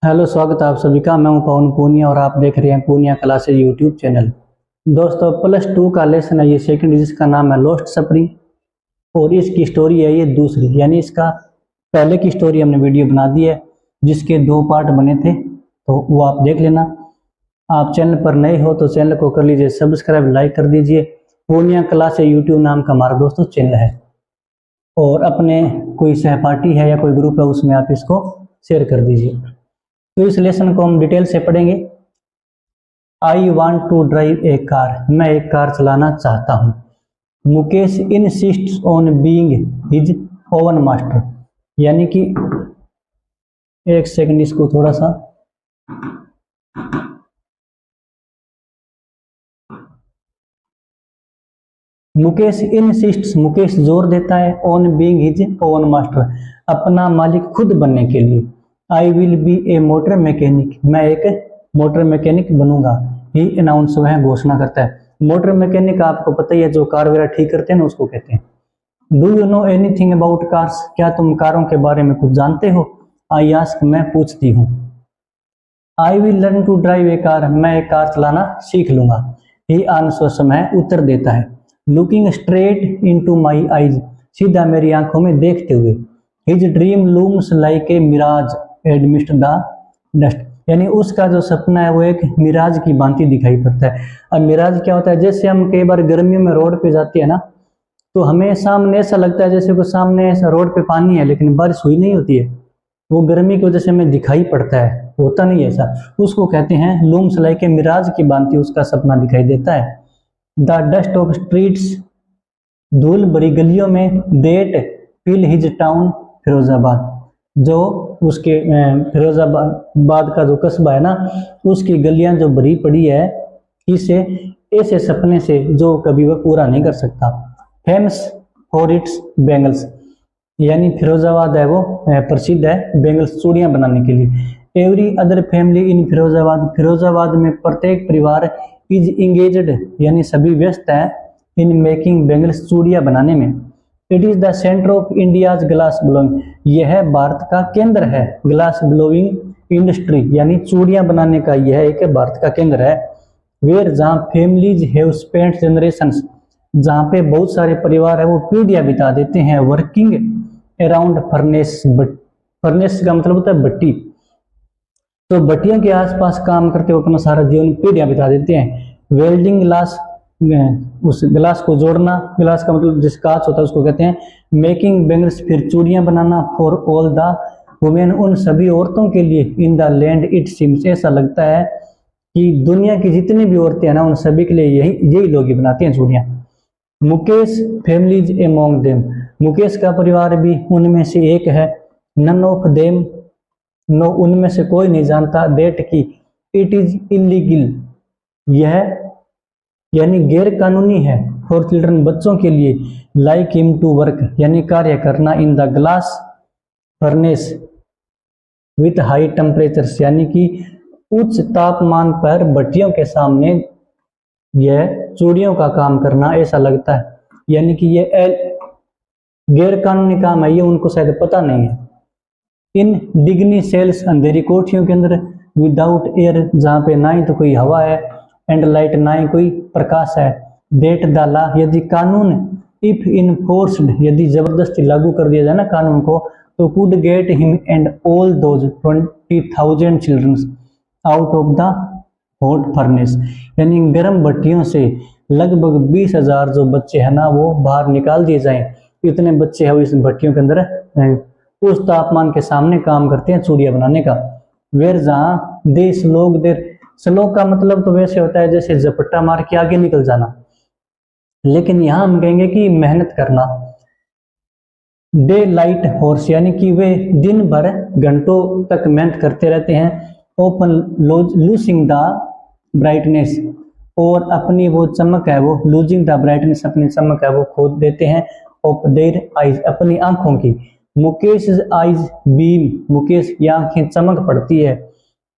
Hello, स्वागत है आप सभी का। मैं हूं पवन पूनिया और आप देख रहे हैं पूनिया क्लासेज यूट्यूब चैनल। दोस्तों, +2 का लेसन है ये सेकंड, जिसका नाम है लॉस्ट सफरिंग और इसकी स्टोरी है ये दूसरी। यानी इसका पहले की स्टोरी हमने वीडियो बना दी है जिसके 2 पार्ट बने थे, तो वो आप देख लेना। आप चैनल पर नए हो तो चैनल को कर लीजिए सब्सक्राइब, लाइक कर दीजिए। पूनिया क्लासेज यूट्यूब नाम का हमारा दोस्तों चैनल है और अपने कोई सहपाठी है या कोई ग्रुप है उसमें आप इसको शेयर कर दीजिए। तो इस लेसन को हम डिटेल से पढ़ेंगे। I want to drive a car, मैं एक कार चलाना चाहता हूँ। Mukesh insists on being his own master, यानी कि एक सेकंड इसको थोड़ा सा मुकेश इंसिस्ट्स, मुकेश जोर देता है, on being his own master, अपना मालिक खुद बनने के लिए। I will be a motor mechanic, मैं एक मोटर मैकेनिक बनूंगा। ही अनाउंस, वह घोषणा करता है। मोटर मैकेनिक आपको पता ही है, जो कार वगैरह ठीक करते हैं ना, उसको कहते हैं। Do you know anything about cars, क्या तुम कारों के बारे में कुछ जानते हो? आई आस्क, मैं पूछती हूँ। I will learn to drive a car, मैं एक कार चलाना सीख लूंगा। ही आंसर्स, मैं उत्तर देता है। Looking straight into my eyes, सीधा मेरी आंखों में देखते हुए। His dream looms like a mirage amidst the dust, यानी उसका जो सपना है वो एक मिराज की भांति दिखाई पड़ता है। अब मिराज क्या होता है? जैसे हम कई बार गर्मियों में रोड पे जाते हैं ना, तो हमें सामने ऐसा लगता है जैसे कोई सामने ऐसा रोड पे पानी है, लेकिन बारिश हुई नहीं होती है। वो गर्मी की वजह से हमें दिखाई पड़ता है, होता नहीं ऐसा। उसको कहते हैं लूम्स लाइक ए मिराज की भांति उसका सपना दिखाई देता है। द डस्ट ऑफ स्ट्रीट्स, धूल भरी गलियों में। That fill his town Firozabad, जो उसके फिरोजाबाद का जो कस्बा है ना, उसकी गलियां जो भरी पड़ी है इसे ऐसे सपने से जो कभी वह पूरा नहीं कर सकता। फेमस फॉर इट्स बैंगल्स, यानी फिरोजाबाद है वो प्रसिद्ध है बैंगल्स, चूड़ियां बनाने के लिए। Every other family in Firozabad, Firozabad में प्रत्येक परिवार इज इंगेज्ड, यानी सभी व्यस्त है इन मेकिंग बैंगल्स, चूड़ियां बनाने में। It is the centre of India's glass blowing, यह भारत का केंद्र है। ग्लास ब्लोइंग इंडस्ट्री, यानी चूड़ियां बनाने का यह एक भारत का केंद्र है। वेयर, जहां फैमिलीज हैव स्पेंट जनरेशंस, जहां पे बहुत सारे परिवार है वो पीढ़ियां बिता देते हैं। वर्किंग अराउंड फर्नेस, फर्नेस का मतलब होता है भट्टी, तो भट्टियों के आसपास काम करते हुए अपना सारा जीवन पीढ़ियां बिता देते हैं। वेल्डिंग ग्लास, उस ग्लास को जोड़ना, ग्लास का मतलब जिस कांच होता है उसको कहते हैं। मेकिंग बैंगल्स, फिर चूड़ियां बनाना। फॉर ऑल द वुमेन, उन सभी औरतों के लिए। In the land it seems, ऐसा लगता है कि दुनिया की जितनी भी औरतें हैं ना, उन सभी के लिए यही लोग ही बनाते हैं चूड़ियां। Mukesh families among them, Mukesh का परिवार भी उनमें से एक है। नन ऑफ देम नो, उनमें से कोई नहीं जानता। डेट की इट इज इलीगल, यह यानी गैर कानूनी है। फॉर चिल्ड्रन, बच्चों के लिए। लाइक हिम टू वर्क, यानी कार्य करना। In the glass furnace with high temperatures, यानी कि उच्च तापमान पर भट्टियों के सामने यह चूड़ियों का काम करना, ऐसा लगता है। यानी कि यह गैर कानूनी काम है, ये उनको शायद पता नहीं है। इन डिग्नी सेल्स, अंधेरी कोठियों के अंदर। विदाउट एयर, जहाँ पे ना ही तो कोई हवा है, एंड लाइट, ना ही कोई प्रकाश है। डेट द लॉ, यदि कानून, इफ इनफोर्स्ड, यदि जबरदस्ती लागू कर दिया जाए ना कानून को, तो could get him and all those 20,000 children out of the hot furnace, यानी गर्म भट्टियों से लगभग 20,000 जो बच्चे हैं ना वो बाहर निकाल दिए जाएं। इतने बच्चे हैं वो इस भट्टियों के अंदर उस तापमान के सामने काम करते हैं चूड़ियां बनाने का। वेर, जहां दे स्लोग देर, स्लोग का मतलब तो वैसे होता है जैसे झपट्टा मार के आगे निकल जाना, लेकिन यहां हम कहेंगे कि मेहनत करना। डे लाइट हॉर्स, यानी कि वे दिन भर घंटों तक मेहनत करते रहते हैं। ओपन लूजिंग द ब्राइटनेस, और अपनी वो चमक है वो, लूजिंग द ब्राइटनेस, अपनी चमक है वो खो देते हैं। ऑफ देयर आईज, अपनी आंखों की। मुकेश आईज बीम, मुकेश की आंखें चमक पड़ती है।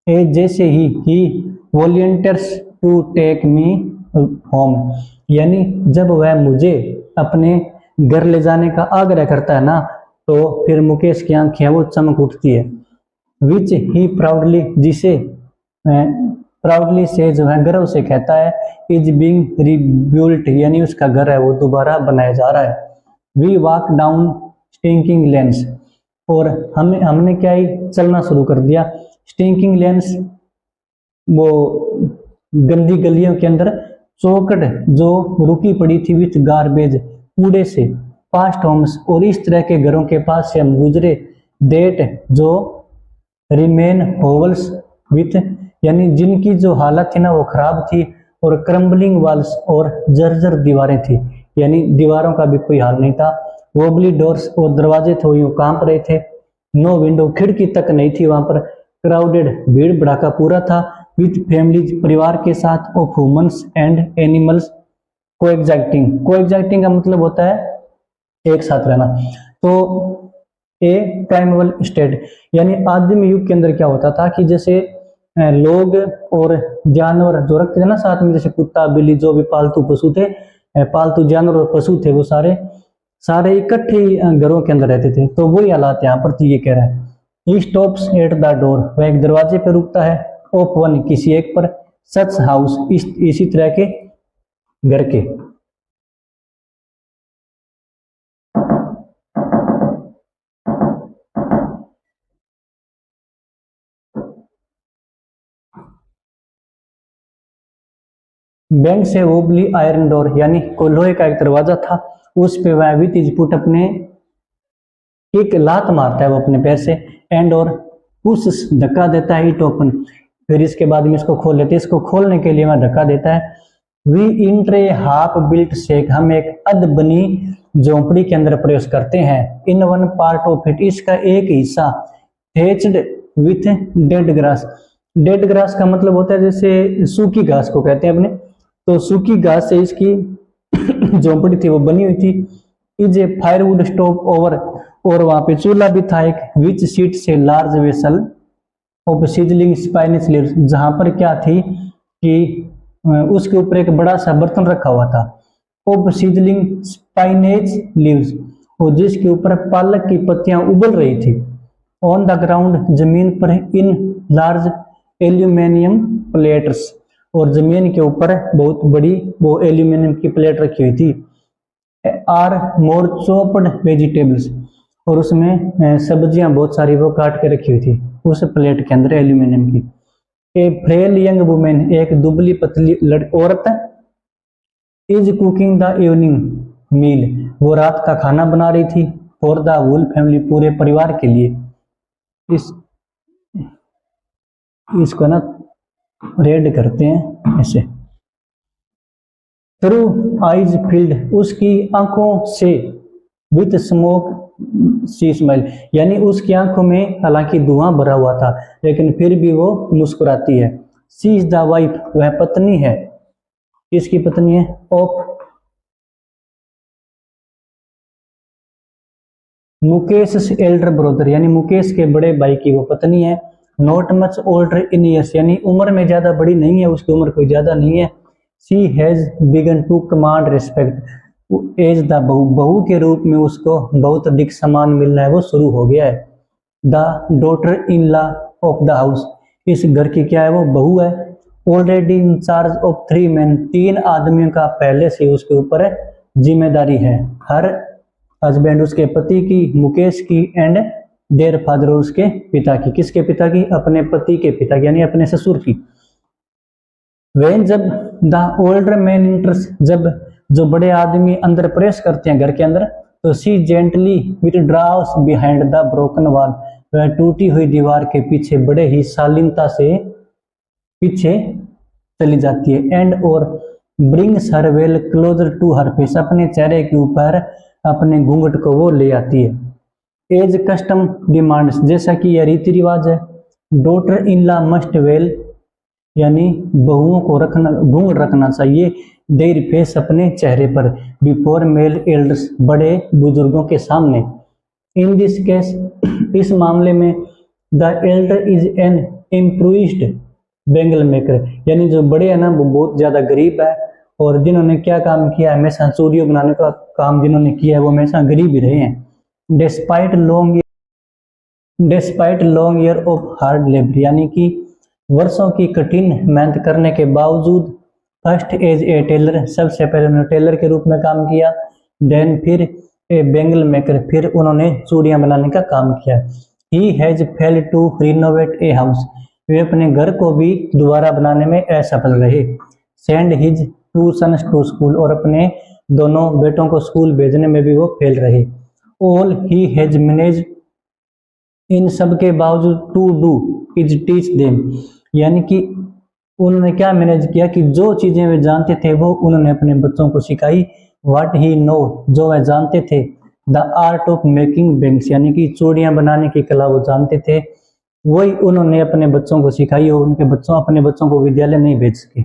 जैसे ही volunteers to take me home, यानी जब वह मुझे अपने घर ले जाने का आग्रह करता है ना, तो फिर मुकेश की आंखें वो चमक उठती है। विच ही प्राउडली, जिसे प्राउडली से जो है गर्व से कहता है, इज बीइंग रिब्यूल्ट, यानी उसका घर है वो दोबारा बनाया जा रहा है। We walk down stinking lanes, और हमने क्या ही चलना शुरू कर दिया। स्टिंकिंग लेन्स वो गंदी गलियों के अंदर, चौकट जो रुकी पड़ी थी विथ गार्बेज, कूड़े से, पास्ट होम्स, और इस तरह के घरों के पास से हम गुजरे, डेट जो रिमेन होवल्स विथ, यानी जिनकी जो हालत थी ना वो खराब थी, और क्रम्बलिंग वॉल्स, और जर्जर दीवारें थी, यानी दीवारों का भी कोई हाल नहीं था। वोबली डोर्स, और दरवाजे थे वो यूं कांप रहे थे। नो विंडो, खिड़की तक नहीं थी वहां पर। क्राउडेड, भीड़ भड़ाका पूरा था। विथ फैमिलीज, परिवार के साथ। ऑफ ह्यूमन्स एंड एनिमल्स कोएग्जिस्टिंग, कोएग्जिस्टिंग का मतलब होता है एक साथ रहना। तो ए प्राइमल स्टेट, यानी आदिम युग के अंदर क्या होता था कि जैसे लोग और जानवर जो रखते थे ना साथ में, जैसे कुत्ता बिल्ली जो भी पालतू पशु थे, पालतू जानवर और पशु थे, वो सारे इकट्ठे घरों के अंदर रहते थे। तो वही हालात यहाँ पर थी, ये कह रहा है। ही स्टॉप्स एट द डोर, वह एक दरवाजे पर रुकता है। ऑफ वन, किसी एक पर। सच हाउस, इसी तरह के घर के। बैंक से वोबली आयरन डोर, यानी कोई लोहे का एक दरवाजा था, उस पे वह विथ इज पुट, अपने एक लात मारता है वो अपने पैर से, एंड और पुश, धक्का देता है, इट ओपन, फिर इसके बाद में इसको खोल लेते हैं। इसको खोलने के लिए वह धक्का देता है। वी इंट्रे हाफ बिल्ट शेक, हम एक अध बनी झोंपड़ी के अंदर प्रवेश करते हैं। In one part of it, इसका एक हिस्सा। Thatched with dead grass, dead grass का मतलब होता है जैसे सूखी घास को कहते हैं अपने, तो सूखी घास से इसकी झोंपड़ी थी वो बनी हुई थी। Is a firewood stove over, और वहां पे चूल्हा भी था एक। विच सीट से large vessel of sizzling spinach leaves, जहां पर क्या थी कि उसके ऊपर एक बड़ा सा बर्तन रखा हुआ था। ऑफ सिजलिंग स्पाइनेज लीव्स, और जिसके ऊपर पालक की पत्तियां उबल रही थी। ऑन द ग्राउंड, जमीन पर। इन लार्ज एल्यूमिनियम प्लेट्स, और जमीन के ऊपर बहुत बड़ी वो एल्यूमिनियम की प्लेट रखी हुई थी। आर मोर चॉप्ड वेजिटेबल्स, और उसमें सब्जियां बहुत सारी वो काट के रखी हुई थी उस प्लेट के अंदर एल्यूमिनियम की। ए फ्रेल यंग वुमेन, एक दुबली पतली औरत। इज कुकिंग द इवनिंग मील, वो रात का खाना बना रही थी। फॉर द होल फैमिली, पूरे परिवार के लिए। इसको ना रेड करते हैं ऐसे। थ्रू आइज फील्ड, उसकी आंखों से। विथ स्मोक सी स्माइल, यानी उसकी आंखों में हालांकि धुआं भरा हुआ था लेकिन फिर भी वो मुस्कुराती है। सी इज द वाइफ, वह पत्नी है। किसकी पत्नी है? ऑफ मुकेश एल्डर ब्रदर, यानी मुकेश के बड़े भाई की वो पत्नी है। Not much older in years, यानी उम्र में ज्यादा बड़ी नहीं है, उसकी उम्र कोई ज्यादा नहीं है। She has begun to command respect as the bahu, बहू के रूप में उसको बहुत अधिक सम्मान मिलना है वो शुरू हो गया है। The daughter in law of the house, इस घर की क्या है वो बहू है। Already in charge of 3 men, 3 आदमियों का पहले से उसके ऊपर जिम्मेदारी है। हर हस्बैंड, उसके पति की, मुकेश की, एंड देयर फादर, उसके पिता की। किसके पिता की? अपने पति के पिता की, यानी अपने ससुर की। वेन, जब द ओल्डर मैन इंटर्स, जब जो बड़े आदमी अंदर प्रवेश करते हैं घर के अंदर, तो she gently withdraws behind the broken wall, वह टूटी हुई दीवार के पीछे बड़े ही शालीनता से पीछे चली जाती है। एंड और brings her veil closer to her face, अपने चेहरे के ऊपर अपने घूंघट को वो ले आती है। एज कस्टम डिमांड्स, जैसा कि यह रीति रिवाज है। Daughter in law must well, यानी बहुओं को रखना, घूंघट रखना चाहिए। देयर फेस, अपने चेहरे पर। बिफोर मेल एल्डर्स, बड़े बुजुर्गों के सामने। इन दिस केस, इस मामले में, the Elder is an improved Bengal maker, यानी जो बड़े है ना वो बहुत ज्यादा गरीब है, और जिन्होंने क्या काम किया है, हमेशा चूड़ियों बनाने का काम जिन्होंने किया है वो हमेशा गरीब ही रहे हैं। Despite long despite long year of hard labour, यानी कि वर्षों की कठिन मेहनत करने के बावजूद फर्स्ट एज ए टेलर, सबसे पहले उन्होंने टेलर के रूप में काम किया। देन फिर ए बेंगल मेकर, फिर उन्होंने चूड़ियां बनाने का काम किया। He has failed to renovate a house, वे अपने घर को भी दोबारा बनाने में असफल रहे। Send his two sons to school, और अपने दोनों बेटों को स्कूल भेजने में भी वो फेल रहे। ऑल ही हैज मैनेज, इन सब के बावजूद to do is teach them, यानी कि उन्होंने क्या मैनेज किया कि जो चीजें वे जानते थे वो उन्होंने अपने बच्चों को सिखाई। व्हाट ही नो, जो वह जानते थे। The art of making bangs, यानी कि चूड़ियां बनाने की कला वो जानते थे, वही उन्होंने अपने बच्चों को सिखाई और उनके बच्चों अपने बच्चों को विद्यालय नहीं भेज सके।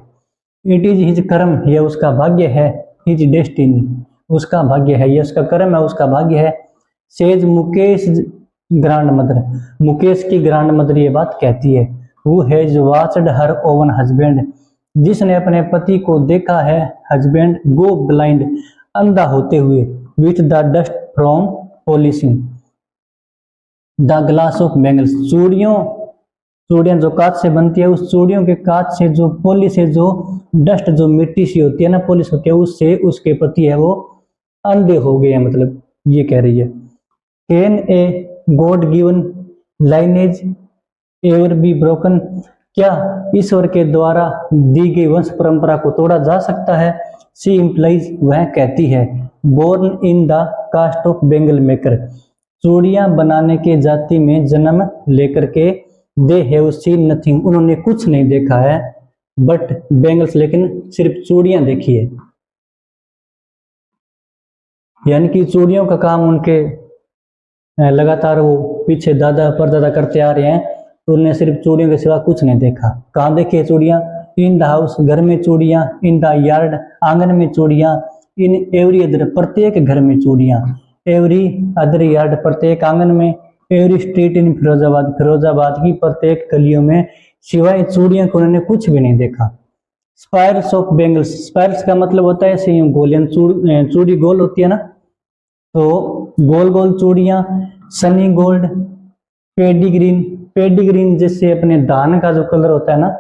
इट इज हिज कर्म, यह उसका भाग्य है। हिज डेस्टिनी, उसका भाग्य है, यह उसका कर्म है, उसका भाग्य है। Says Mukesh grand mother, Mukesh की ग्रांड मदर ये बात कहती है। Who has watched her oven husband, जिसने अपने पति को देखा है। हस्बैंड गो ब्लाइंड, अंधा होते हुए। With the dust from polishing the glass of bangles, चूड़ियां जो कांच से बनती है, उस चूड़ियों के कांच से जो पॉलिश है, जो डस्ट, जो मिट्टी सी होती है ना, पॉलिश होती है, उससे उसके पति है वो अंधे हो गए हैं, मतलब ये कह रही है। Can a god given lineage ever be broken, क्या ईश्वर के द्वारा दी गई वंश परंपरा को तोड़ा जा सकता है। सी इम्प्लाइज, वह कहती है। Born in the caste of bangle maker, चूड़ियां बनाने के जाति में जन्म लेकर के। दे हैव सीन नथिंग, उन्होंने कुछ नहीं देखा है। बट बेंगल्स, लेकिन सिर्फ चूड़ियां देखी है, यानी कि चूड़ियों का काम उनके लगातार वो पीछे दादा परदादा करते आ रहे हैं, तो उन्होंने सिर्फ चूड़ियों के सिवा कुछ नहीं देखा। कहाँ देखी है चूड़ियां? इन द हाउस, घर में चूड़ियां। इन द यार्ड, आंगन में चूड़ियां। इन एवरी अदर, प्रत्येक घर में चूड़ियां। एवरी अदर यार्ड, प्रत्येक आंगन में। Every street in Firozabad, Firozabad की प्रत्येक गलियों में। सिवाय चूड़ियां को उन्होंने कुछ भी नहीं देखा। स्पायर्स ऑफ बेंगल्स, स्पायर्स का मतलब होता है ऐसे गोलियन, चूड़ी गोल होती है ना, तो गोल गोल चूड़ियां। सनी गोल्ड, पेडीग्रीन, पेडीग्रीन जैसे अपने धान का जो कलर होता है ना,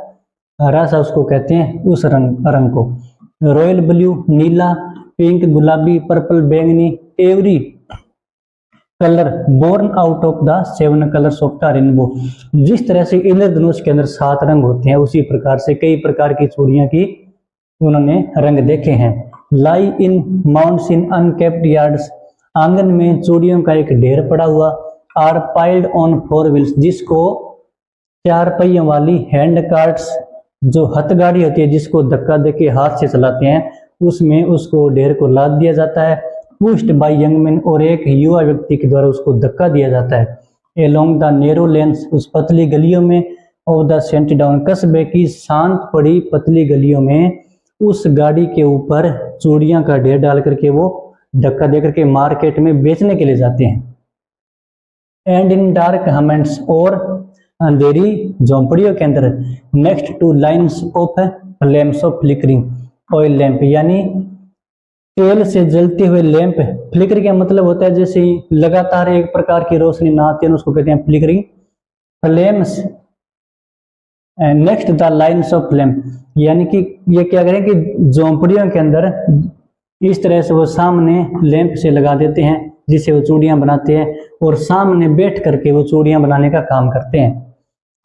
हरा सा, उसको कहते हैं उस रंग को। रॉयल ब्लू, नीला। पिंक, गुलाबी, पर्पल, बैंगनी। Every colour born out of the 7 colours of the rainbow, जिस तरह से इंद्रधनुष के अंदर 7 रंग होते हैं, उसी प्रकार से कई प्रकार की चूड़ियां की उन्होंने रंग देखे हैं। लाई इन माउंट्स इन अनकेप्ट यार्ड्स, आंगन में चूड़ियों का एक ढेर पड़ा हुआ। आर पाइल्ड ऑन 4 व्हील्स, जिसको 4 पहियों वाली हैंड कार्ट्स, जो हथगाड़ी होती है जिसको धक्का देके हाथ से चलाते हैं, उसमें उसको ढेर को लाद दिया जाता है। पुश्ड बाय यंग मैन, और एक युवा व्यक्ति के द्वारा उसको धक्का दिया जाता है। एलोंग द नैरो लेन्स, उस पतली गलियों में। ऑफ द सेंट डाउन, कस्बे की शांत पड़ी पतली गलियों में उस गाड़ी के ऊपर चूड़ियां का ढेर डाल करके वो धक्का देकर के मार्केट में बेचने के लिए जाते हैं। एंड इन डार्क हमेंट्स, और अंधेरी झोंपड़ियों के अंदर। Next two lines of flames of flickering oil lamp, यानी तेल से जलते हुए लैंप। फ्लिकर का मतलब होता है जैसे लगातार एक प्रकार की रोशनी ना आती है, उसको कहते हैं flickering flames. Next the lines of flame, यानी कि ये क्या करें कि झोंपड़ियों के अंदर इस तरह से वो सामने लैंप से लगा देते हैं, जिससे वो चूड़ियां बनाते हैं, और सामने बैठ करके वो चूड़ियां बनाने का काम करते हैं।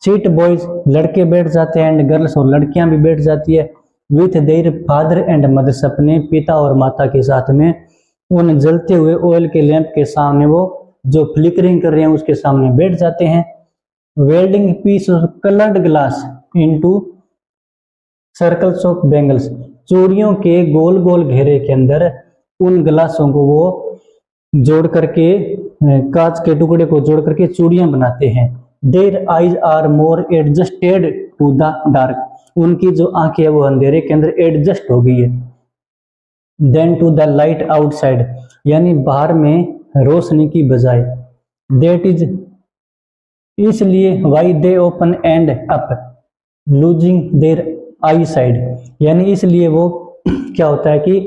सीट बॉयज, लड़के बैठ जाते हैं, एंड गर्ल्स, और लड़कियां भी बैठ जाती है। With their father and mothers, अपने पिता और माता के साथ में उन जलते हुए ऑयल के लैंप के सामने वो जो फ्लिकरिंग कर रहे हैं उसके सामने बैठ जाते हैं। Welding piece of coloured glass into circles of bangles, चूड़ियों के गोल गोल घेरे के अंदर उन ग्लासों को वो जोड़ करके, कांच के टुकड़े को जोड़ करके चूड़ियां बनाते हैं। Their eyes are more adjusted to the dark, उनकी जो आंखें है वो अंधेरे के अंदर एडजस्ट हो गई है। Then to the light outside, यानी बाहर में रोशनी की बजाय। दैट इज, इसलिए why they often end up losing their eyesight, यानी इसलिए वो क्या होता है कि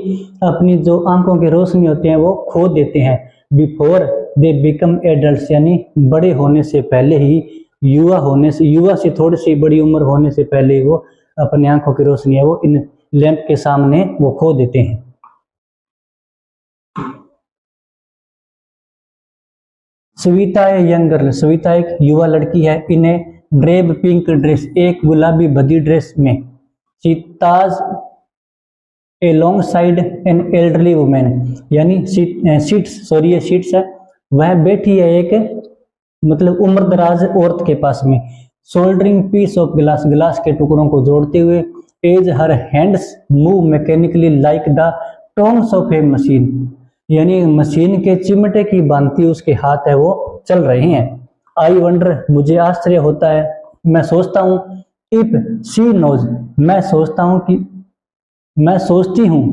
अपनी जो आंखों की रोशनी होती है वो खो देते हैं, बिफोर दे बिकम एडल्ट्स, यानी बड़े होने से पहले ही, युवा से थोड़ी सी बड़ी उम्र होने से पहले वो अपनी आंखों की रोशनी है वो इन लैंप के सामने वो खो देते हैं। Savita a young girl, Savita एक युवा लड़की है। इन्हें ड्रेब पिंक ड्रेस, एक गुलाबी बदी ड्रेस में। Sita's alongside an elderly women, यानी सीट्स है, वह बैठी है एक मतलब उम्रदराज औरत के पास में। Soldering piece of glass, glass के टुकड़ों को जोड़ते हुए। As her hands move mechanically like the tongs of a machine, यानी मशीन के चिमटे की भांति उसके हाथ है वो चल रहे हैं। आई वंडर, मुझे आश्चर्य होता है, मैं सोचता हूँ। इफ शी नोज, मैं सोचती हूँ।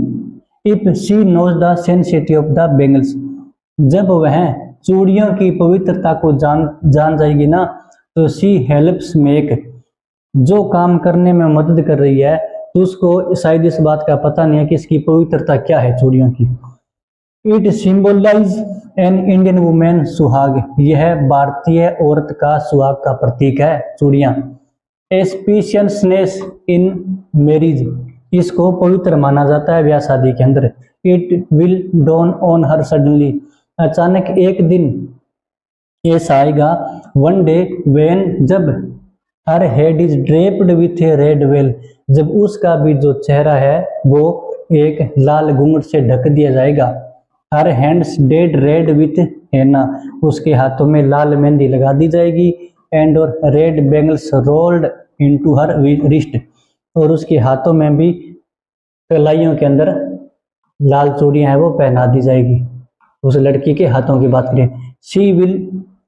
If she knows the sensitive of the bangles, जब वह चूड़ियों की पवित्रता को जान जाएगी ना, तो शी हेल्प्स मेक, जो काम करने में मदद कर रही है तो उसको शायद इस बात का पता नहीं है कि इसकी पवित्रता क्या है चूड़ियों की। It symbolise an Indian women suhag, यह भारतीय औरत का सुहाग का प्रतीक है चूड़ियां। एस्पिशियसनेस इन मैरिज, इसको पवित्र माना जाता है ब्याह शादी के अंदर। It will dawn on her suddenly, अचानक एक दिन ऐसा आएगा। वन डे व्हेन, जब हर head is draped with A red well, जब उसका भी जो चेहरा है वो एक लाल घूंघट से ढक दिया जाएगा। Her hands dyed red with henna, उसके हाथों में लाल मेहंदी लगा दी जाएगी। एंड और रेड बैंगल्स रोल्ड इनटू हर रिस्ट, और उसके हाथों में भी कलाइयों के अंदर लाल चूड़ियां हैं वो पहना दी जाएगी। उस लड़की के हाथों की बात करें। She will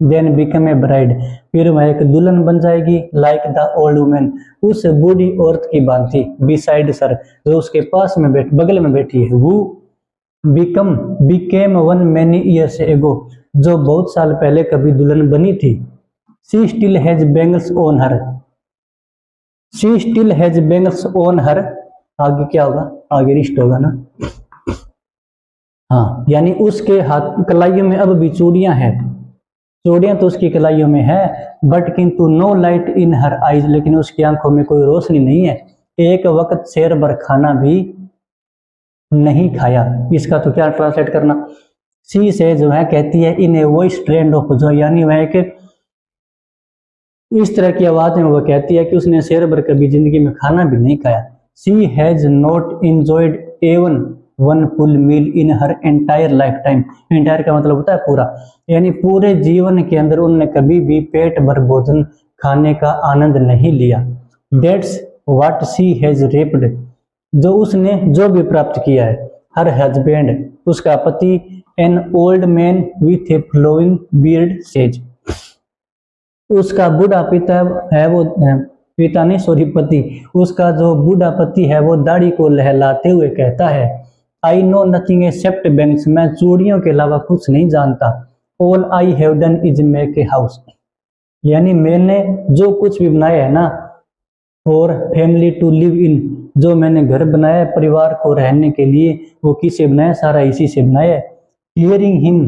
then become a bride, फिर वह एक दुल्हन बन जाएगी। लाइक द ओल्ड वुमेन, उस बूढ़ी औरत की भांति। बिसाइड सर, जो उसके पास में बगल में बैठी है। वो became one many years ago, जो बहुत साल पहले कभी दुल्हन बनी थी। She still has bangles on her, she still has bangles on her, आगे क्या होगा, आगे रिस्ट होगा ना। हाँ, यानी उसके हाथ कलाइयों में अब भी चूड़ियां हैं, चूड़ियां तो उसकी कलाइयों में है। बट किंतु no light in her eyes, लेकिन उसकी आंखों में कोई रोशनी नहीं है। एक वक्त शेर भर खाना भी नहीं खाया। इसका तो क्या ट्रांसलेट करना। सी से जो है कहती है इन ए वॉइस ट्रेंड ऑफ जो, यानी वह एक इस तरह की आवाज में वह कहती है कि उसने शेर भर कभी जिंदगी में खाना भी नहीं खाया। She has not enjoyed even one full meal in her entire life time, entire का मतलब होता है पूरा, यानी पूरे जीवन के अंदर उन्होंने कभी भी पेट भर भोजन खाने का आनंद नहीं लिया। That's what she has raped, जो उसने जो भी प्राप्त किया है। हर हस्बैंड, उसका पति। An old man with a flowing beard says, उसका बूढ़ा पिता है वो पिता नहीं सॉरी पति, उसका जो बूढ़ा पति है वो दाढ़ी को लहलाते हुए कहता है I know nothing accept bangs, मैं चूड़ियों के अलावा कुछ नहीं जानता। All I have done is make a house, यानी मैंने जो कुछ भी बनाया है ना, और फैमिली टू लिव इन, जो मैंने घर बनाया है परिवार को रहने के लिए, वो किसे बनाया, सारा इसी से बनाया है। हियरिंग हिम,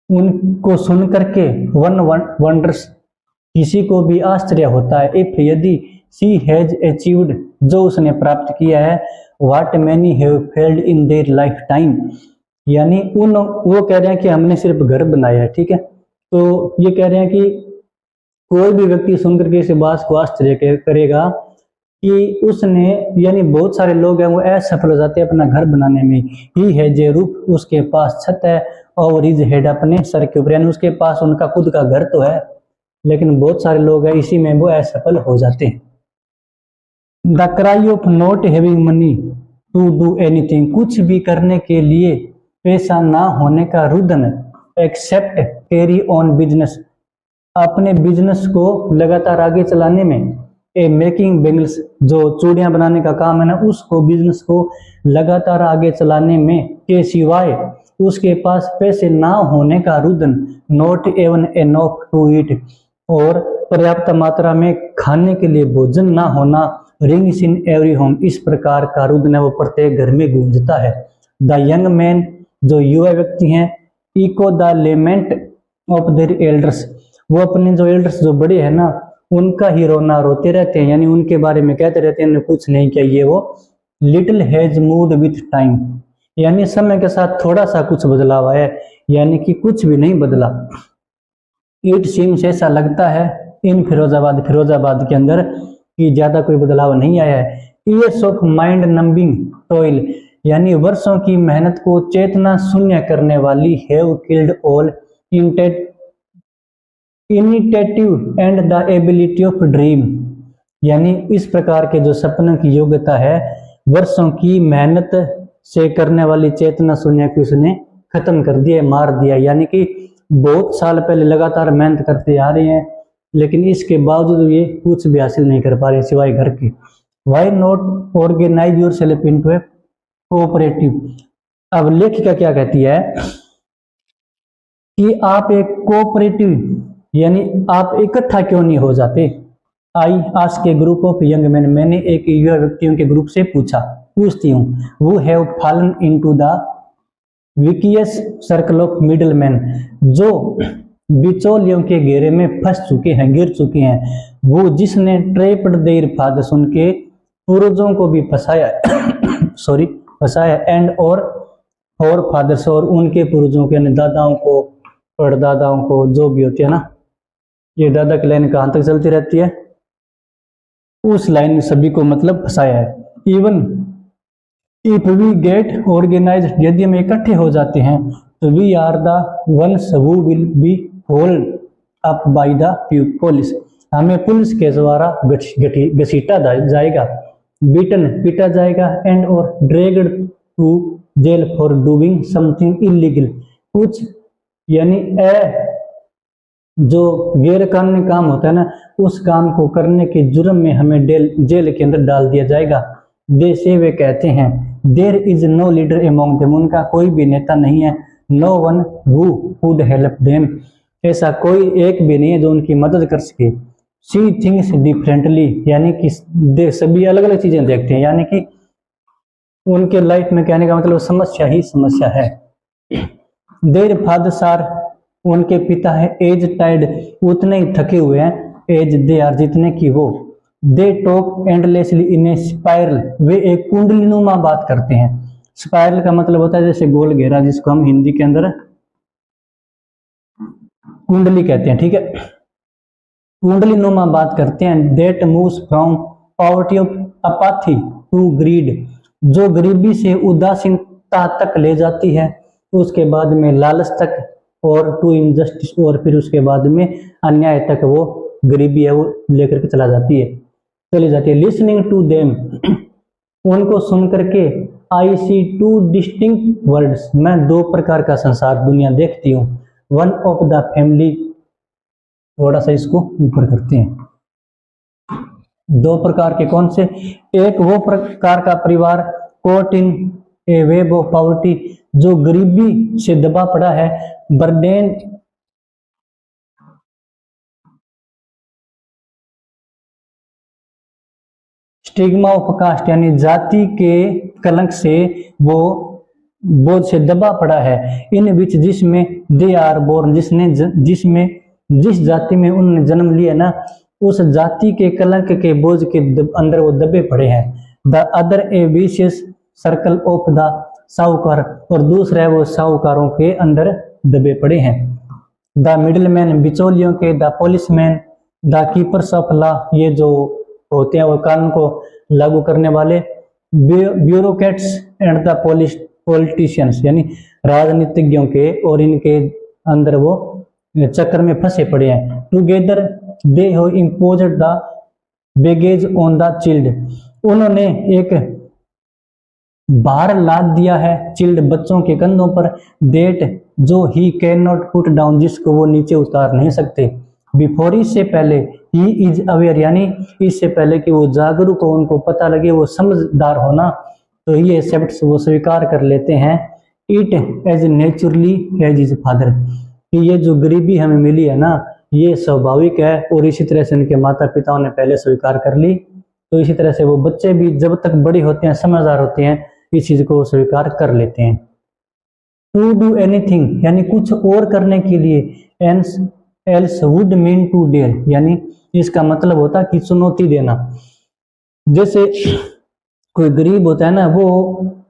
उनको सुन करके। वन वंडर्स, किसी को भी आश्चर्य होता है। इफ, यदि। शी हैज अचीव्ड, जो उसने प्राप्त किया है। What many have failed in their life time, यानी वो कह रहे हैं कि हमने सिर्फ घर बनाया है, ठीक है। तो ये कह रहे हैं कि कोई भी व्यक्ति सुनकर के इस बात को आश्चर्य करेगा कि उसने, यानी बहुत सारे लोग हैं वो असफल हो जाते हैं अपना घर बनाने में। ही है जे रूफ, उसके पास छत है। और इज हेड, अपने सर के ऊपर, यानी उसके पास उनका खुद का घर तो है, लेकिन बहुत सारे लोग हैं इसी में वो असफल हो जाते हैं। The cry of not having money to do anything, कुछ भी करने के लिए पैसा ना होने का रुदन। एक्सेप्ट कैरी ऑन बिजनेस, अपने बिजनेस को लगातार आगे चलाने में। ए मेकिंग बैंगल्स, जो चूड़ियां बनाने का काम है ना, उसको बिजनेस को लगातार आगे चलाने में के सिवाय उसके पास पैसे ना होने का रुदन। Not even enough to eat, और पर्याप्त मात्रा में खाने के लिए भोजन ना होना। रिंग्स इन एवरी होम, इस प्रकार का रुदन है वो प्रत्येक घर में गूंजता है। द यंग मैन, जो युवा व्यक्ति हैं। Echo the lament of their elders, वो अपने जो एल्डर्स जो बड़े हैं ना उनका ही रोना रोते रहते हैं, यानी उनके बारे में कहते रहते हैं कुछ नहीं किया ये वो। Little has moved with time, यानी समय के साथ थोड़ा सा कुछ बदलाव आया, यानी कि कुछ भी नहीं बदला। इट सीम्स, ऐसा लगता है, इन फिरोजाबाद, फिरोजाबाद के अंदर कि ज्यादा कोई बदलाव नहीं आया है। Years of mind numbing toil, यानी वर्षों की मेहनत को चेतना शून्य करने वाली have killed all initiative and the ability of dream, यानी इस प्रकार के जो सपनों की योग्यता है वर्षों की मेहनत से करने वाली चेतना शून्य को उसने खत्म कर दिया, मार दिया। यानी कि बहुत साल पहले लगातार मेहनत करते आ रहे हैं लेकिन इसके बावजूद ये कुछ भी हासिल नहीं कर पा रहे सिवाय घर के। Why not organise yourself into a cooperative, अब लेखिका क्या कहती है कि आप एक कोऑपरेटिव, यानी आप इकट्ठा क्यों नहीं हो जाते। I ask A group of young man, मैंने एक युवा व्यक्तियों के ग्रुप से पूछती हूँ। वो have fallen into the vicious circle of middle man, जो बिचौलियों के घेरे में फंस चुके हैं, गिर चुके हैं। वो जिसने ट्रेप्ड देयर फादर्स, उनके पूर्वजों को भी फंसाया फंसाया, एंड और फादर्स, और उनके पूर्वजों के दादाओं को परदादाओं को, जो भी होती है ना, ये दादा की लाइन कहाँ तक चलती रहती है, उस लाइन में सभी को मतलब फंसाया है। Even if we get organise, यदि हम इकट्ठे हो जाते हैं तो we are the ones who will be hold up by the police, हमें पुलिस के द्वारा घसीटा जाएगा, बीटन पीटा जाएगा, एंड और dragged to jail for doing something illegal, कुछ यानी जो गैर कानूनी काम होता है ना उस काम को करने के जुर्म में हमें जेल के अंदर डाल दिया जाएगा। देसे वे कहते हैं there is no leader among them, उनका कोई भी नेता नहीं है। No one who would help them, ऐसा कोई एक भी नहीं है जो उनकी मदद कर सके। सी थिंग्स डिफरेंटली, यानी कि सभी अलग अलग चीजें देखते हैं, यानी कि उनके लाइफ में कहने का मतलब समस्या ही समस्या है। देयर फादर्स आर, उनके पिता है एज टाइड, उतने ही थके हुए हैं, एज दे आर, जितने की वो। They talk endlessly in a spiral, वे एक कुंडली नुमा बात करते हैं। स्पाइरल का मतलब होता है जैसे गोल घेरा, जिसको हम हिंदी के अंदर कुंडली कहते हैं, ठीक है। कुंडली नुमा बात करते हैं। That moves from poverty of apathy to greed, जो गरीबी से उदासीनता तक ले जाती है, उसके बाद में लालच तक, और टू इनजस्टिस, और फिर उसके बाद में अन्याय तक वो गरीबी है वो लेकर के चली जाती है। लिसनिंग टू देम, उनको सुन करके, आई सी टू डिस्टिंक्ट वर्ड्स, मैं दो प्रकार का संसार दुनिया देखती हूँ। वन ऑफ द फैमिली, थोड़ा सा इसको ऊपर करते हैं, दो प्रकार के कौन से, एक वो प्रकार का परिवार caught in a web of poverty, जो गरीबी से दबा पड़ा है, बर्डेन स्टिग्मा ऑफ कास्ट, यानी जाति के कलंक से वो बोझ से दबा पड़ा है। इन विच, जिसमें दे आर बोर्न, जिस जाति में उन्होंने जन्म लिया ना, उस जाति के कलंक के बोझ के अंदर वो दबे पड़े हैं। The other A vicious circle of the साहूकार, और दूसरा है वो साहूकारों के अंदर दबे पड़े हैं। द मिडिल मैन, बिचौलियों के, the policeman, the keepers of law, ये जो होते हैं वो कानून को लागू करने वाले, ब्यूरोक्रेट्स एंड द पॉलिटिशियंस, यानी राजनीतिज्ञों के, और इनके अंदर वो चक्कर में फंसे पड़े हैं। Together they have imposed the baggage on the chilled, उन्होंने एक भार लाद दिया है चिल्ड, बच्चों के कंधों पर। डेट, जो he can not put down, जिसको वो नीचे उतार नहीं सकते। बिफोर, इससे पहले, ही इज अवेयर, यानी इससे पहले कि वो जागरूक हो, उनको पता लगे, वो समझदार होना, तो ये एक्सेप्ट्स, वो स्वीकार कर लेते हैं। It as naturally as his father, कि ये जो गरीबी हमें मिली है ना ये स्वाभाविक है, और इसी तरह से इनके माता पिताओं ने पहले स्वीकार कर ली, तो इसी तरह से वो बच्चे भी जब तक बड़े होते हैं, समझदार होते हैं, इस चीज को स्वीकार कर लेते हैं। टू डू एनीथिंग यानी कुछ और करने के लिए, else would mean to dare यानी इसका मतलब होता है कि चुनौती देना। जैसे कोई गरीब होता है ना, वो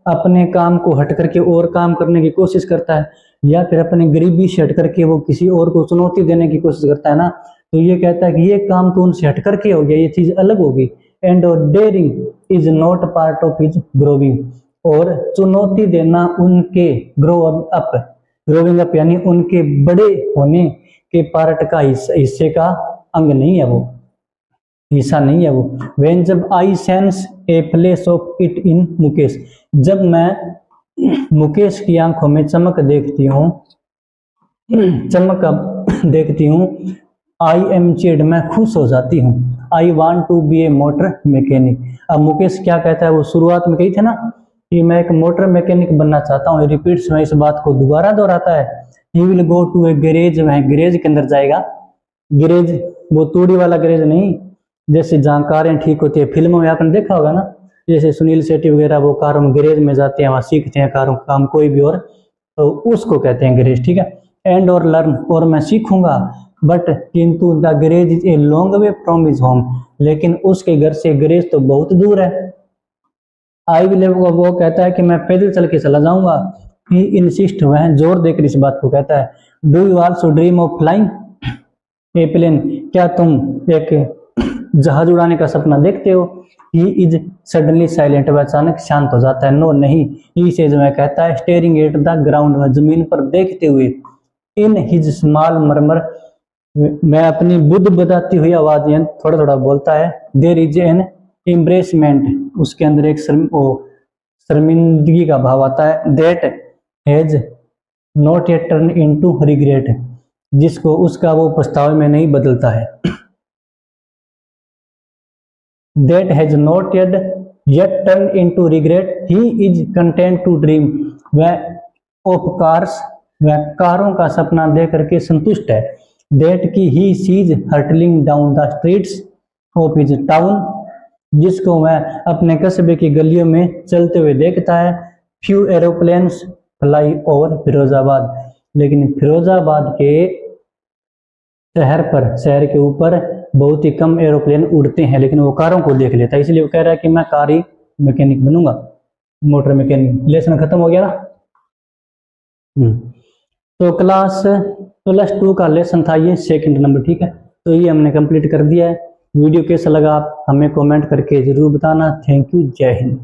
अपने काम को हट करके और काम करने की कोशिश करता है, या फिर अपनी गरीबी से हट करके वो किसी और को चुनौती देने की कोशिश करता है ना, तो ये कहता है कि ये काम तो उनसे हट करके हो गया, ये चीज अलग होगी। And daring is not part of his growing, और चुनौती देना उनके ग्रोविंग अप यानी उनके बड़े होने के पार्ट का हिस्से का अंग नहीं है, वो हिस्सा नहीं है वो। व्हेन जब I sense A flash of it in Mukesh, जब मैं मुकेश की आंखों में चमक देखती हूँ, आई एम चीड मैं खुश हो जाती हूँ। I want to be a motor mechanic. अब मुकेश क्या कहता है, वो शुरुआत में कही थे ना कि मैं एक मोटर मैकेनिक बनना चाहता हूँ, रिपीट्स में इस बात को दोबारा दोहराता है। He will go to a garage, वह गैरेज के अंदर जाएगा। गैरेज वो तूड़ी वाला गैरेज नहीं, जैसे जहाँ कारें ठीक होती है, फिल्मों में आपने देखा होगा ना, जैसे सुनील शेट्टी वगैरह वो कारों में गैरेज में जाते हैं, वहाँ सीखते हैं कारों का काम, कोई भी और, तो उसको कहते हैं गैरेज, ठीक है। एंड और लर्न, और मैं सीखूंगा, बट किंतु the garage is a long way from his home, लेकिन उसके घर से गैरेज तो बहुत दूर है। आई विल, वो कहता है कि मैं पैदल चल के चला जाऊंगा। ही इंसिस्ट, वह जोर देकर इस बात को कहता है। Do you also dream of flying a plane, क्या तुम एक जहाज उड़ाने का सपना देखते हो। ही इज सडनली साइलेंट, वह अचानक शांत हो जाता है। नो नहीं, ही सेज, वह कहता है, स्टेरिंग एट द ग्राउंड, वह जमीन पर देखते हुए। इन हिज स्मॉल मर्मर, मैं अपनी बुद्ध बताती हुई आवाज, थोड़ा थोड़ा बोलता है। देयर इज एन एम्ब्रेसमेंट, उसके अंदर एक शर्मिंदगी का भाव आता है। That has not yet turn into regret, जिसको उसका वो पछतावे में नहीं बदलता है। That has not yet turned into regret. He is content to dream. वह of cars, वह कारों का सपना देख करके संतुष्ट है। That की he sees hurtling down the streets of his town, जिसको वह अपने कस्बे की गलियों में चलते हुए देखता है। Few aeroplanes fly over Firozabad, लेकिन फिरोजाबाद के शहर के ऊपर बहुत ही कम एरोप्लेन उड़ते हैं, लेकिन वो कारों को देख लेता है, इसलिए वो कह रहा है कि मैं कार ही मैकेनिक बनूंगा, मोटर मैकेनिक। लेसन खत्म हो गया ना। तो क्लास +2 का लेसन था ये, सेकंड नंबर, ठीक है। तो ये हमने कंप्लीट कर दिया है। वीडियो कैसा लगा आप हमें कमेंट करके जरूर बताना। थैंक यू, जय हिंद।